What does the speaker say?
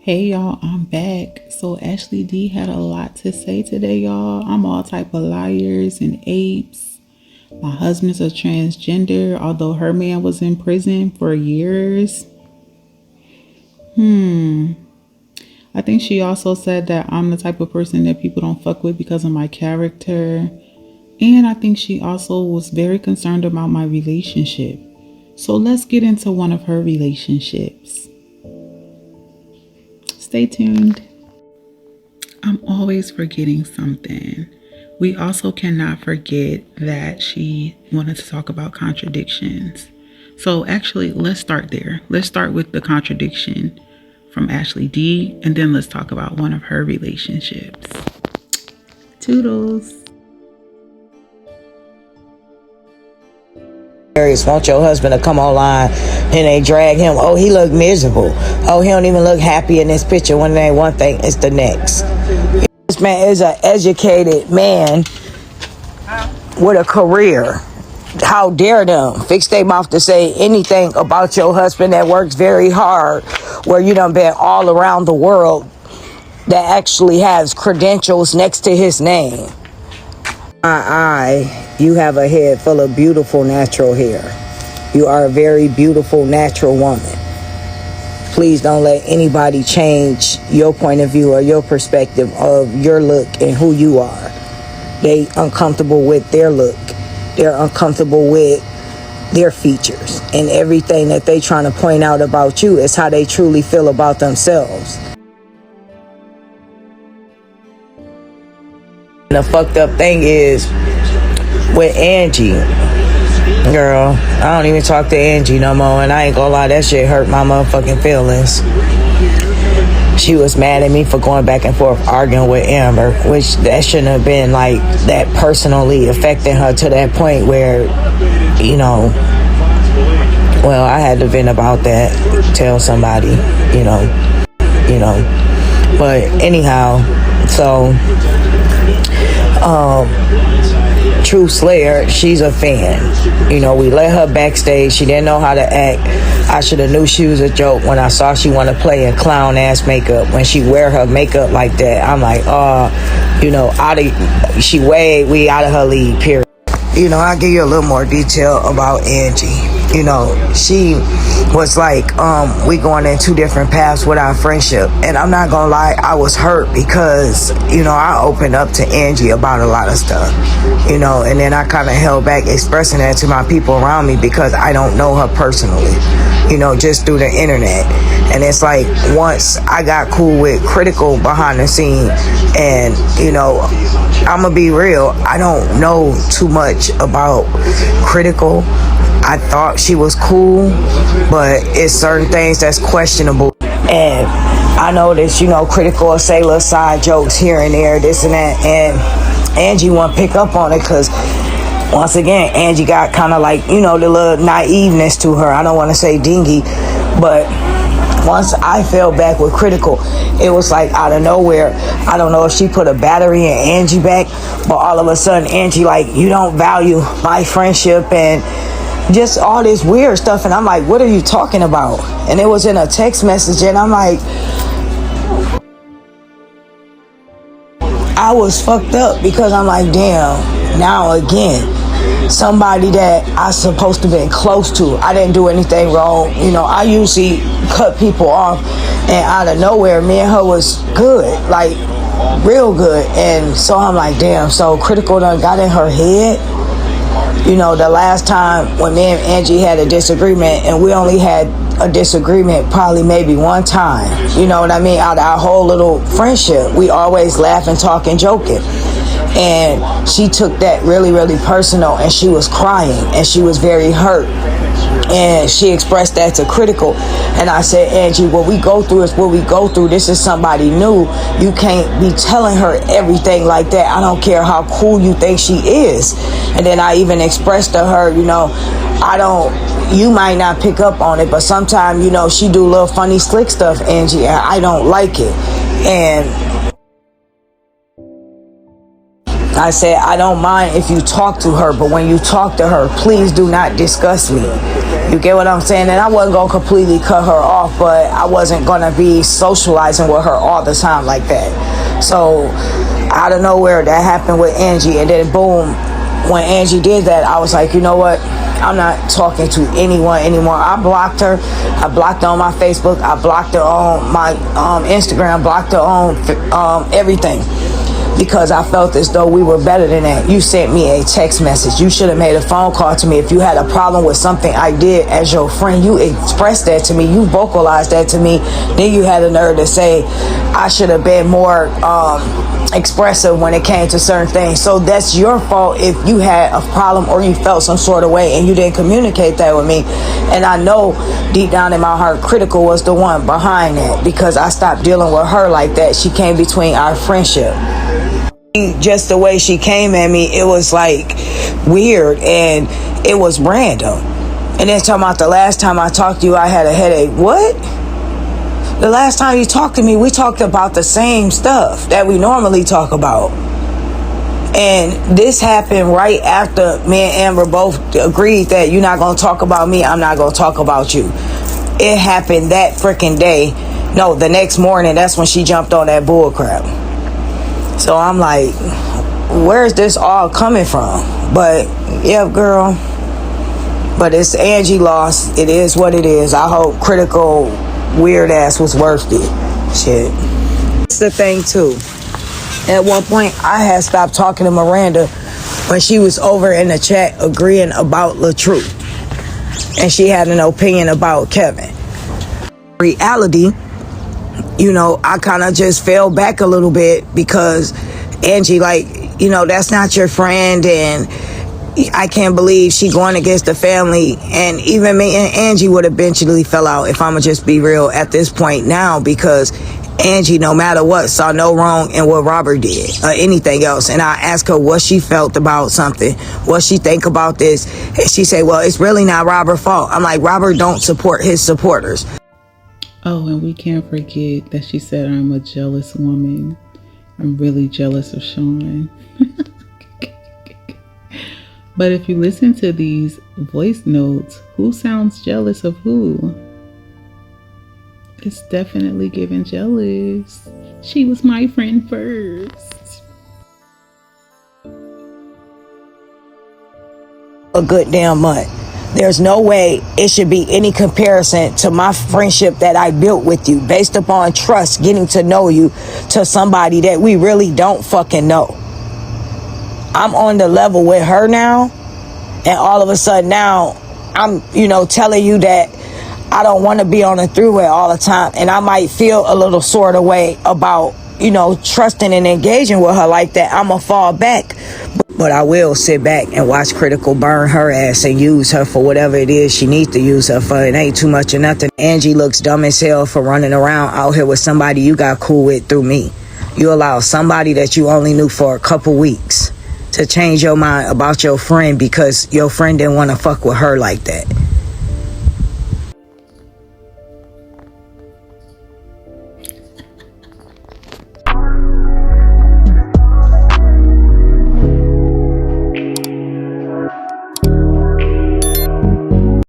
Hey y'all, I'm back. So Ashley D had a lot to say today, y'all. I'm all type of liars and apes. My husband's a transgender, although her man was in prison for years. I think she also said that I'm the type of person that people don't fuck with because of my character. And I think she also was very concerned about my relationship. So let's get into one of her relationships. Stay tuned. I'm always forgetting something. We also cannot forget that she wanted to talk about contradictions. So actually, let's start there. Let's start with the contradiction from Ashley D, and then let's talk about one of her relationships. Toodles. Want your husband to come online and they drag him. Oh, he look miserable. Oh, he don't even look happy in this picture. When they one thing, it's the next. This man is an educated man with a career. How dare them fix their mouth to say anything about your husband that works very hard, where you done been all around the world, that actually has credentials next to his name. You have a head full of beautiful natural hair. You are a very beautiful natural woman. Please don't let anybody change your point of view or your perspective of your look and who you are. They uncomfortable with their look. They're uncomfortable with their features. And everything that they trying to point out about you is how they truly feel about themselves. The fucked up thing is with Angie, girl, I don't even talk to Angie no more, and I ain't gonna lie, that shit hurt my motherfucking feelings. She was mad at me for going back and forth arguing with Amber, which that shouldn't have been like that personally affecting her to that point where, well, I had to vent about that, tell somebody, but anyhow, so True Slayer, she's a fan. We let her backstage. She didn't know how to act. I should have knew she was a joke when I saw she want to play in clown ass makeup. When she wear her makeup like that, I'm like, we out of her league, period. I'll give you a little more detail about Angie. She was like, we going in two different paths with our friendship. And I'm not gonna lie, I was hurt because, I opened up to Angie about a lot of stuff, and then I kind of held back expressing that to my people around me because I don't know her personally, just through the internet. And it's like, once I got cool with Critical behind the scene, and, I'm gonna be real, I don't know too much about Critical. I thought she was cool, but it's certain things that's questionable. And I know that, Critical will say little side jokes here and there, this and that, and Angie won't pick up on it because, once again, Angie got kind of like, the little naiveness to her. I don't want to say dingy, but once I fell back with Critical, it was like out of nowhere. I don't know if she put a battery in Angie back, but all of a sudden Angie like, you don't value my friendship and just all this weird stuff. And I'm like, what are you talking about? And it was in a text message, and I'm like, I was fucked up because I'm like, damn, now again, somebody that I supposed to been close to. I didn't do anything wrong. I usually cut people off, and out of nowhere, me and her was good, like real good. And so I'm like, damn, so Critical done got in her head. The last time when me and Angie had a disagreement, and we only had a disagreement probably maybe one time, out of our whole little friendship, we always laugh and talk and joking. And she took that really, really personal, and she was crying, and she was very hurt. And she expressed that to Critical. And I said, Angie, what we go through is what we go through. This is somebody new. You can't be telling her everything like that. I don't care how cool you think she is. And then I even expressed to her, you might not pick up on it, but sometimes, she do little funny slick stuff, Angie, and I don't like it. And I said, I don't mind if you talk to her, but when you talk to her, please do not discuss me. You get what I'm saying? And I wasn't going to completely cut her off, but I wasn't going to be socializing with her all the time like that. So out of nowhere, that happened with Angie. And then boom, when Angie did that, I was like, you know what? I'm not talking to anyone anymore. I blocked her. I blocked her on my Facebook. I blocked her on my Instagram. Blocked her on everything. Because I felt as though we were better than that. You sent me a text message. You should have made a phone call to me. If you had a problem with something I did as your friend, you expressed that to me. You vocalized that to me. Then you had the nerve to say I should have been more expressive when it came to certain things. So that's your fault if you had a problem or you felt some sort of way and you didn't communicate that with me. And I know deep down in my heart, Critical was the one behind that, because I stopped dealing with her like that. She came between our friendship. Just the way she came at me, it was like weird and it was random. And then talking about the last time I talked to you, I had a headache. What? The last time you talked to me, we talked about the same stuff that we normally talk about. And this happened right after me and Amber both agreed that you're not going to talk about me, I'm not going to talk about you. It happened that freaking day. No, the next morning, that's when she jumped on that bull crap. So I'm like, where's this all coming from? But yeah, girl. But it's Angie lost. It is what it is. I hope Critical weird ass was worth it. Shit. It's the thing too. At one point, I had stopped talking to Miranda when she was over in the chat agreeing about LaTrue. And she had an opinion about Kevin. Reality, you know, I kind of just fell back a little bit because Angie, like, you know, that's not your friend, and I can't believe she going against the family. And even me and Angie would eventually fell out, if I'm gonna just be real at this point now, because Angie, no matter what, saw no wrong in what Robert did or anything else. And I asked her what she felt about something, what she think about this, and she said, well, it's really not Robert's fault. I'm like, Robert don't support his supporters. Oh, and we can't forget that she said, I'm a jealous woman. I'm really jealous of Sean. But if you listen to these voice notes, who sounds jealous of who? It's definitely giving jealous. She was my friend first. A good damn month. There's no way it should be any comparison to my friendship that I built with you based upon trust, getting to know you, to somebody that we really don't fucking know. I'm on the level with her now, and all of a sudden now I'm, you know, telling you that I don't want to be on a three-way all the time, and I might feel a little sort of way about, you know, trusting and engaging with her like that. I'm gonna fall back. But I will sit back and watch Critical burn her ass and use her for whatever it is she needs to use her for. It ain't too much or nothing. Angie looks dumb as hell for running around out here with somebody you got cool with through me. You allow somebody that you only knew for a couple weeks to change your mind about your friend because your friend didn't want to fuck with her like that.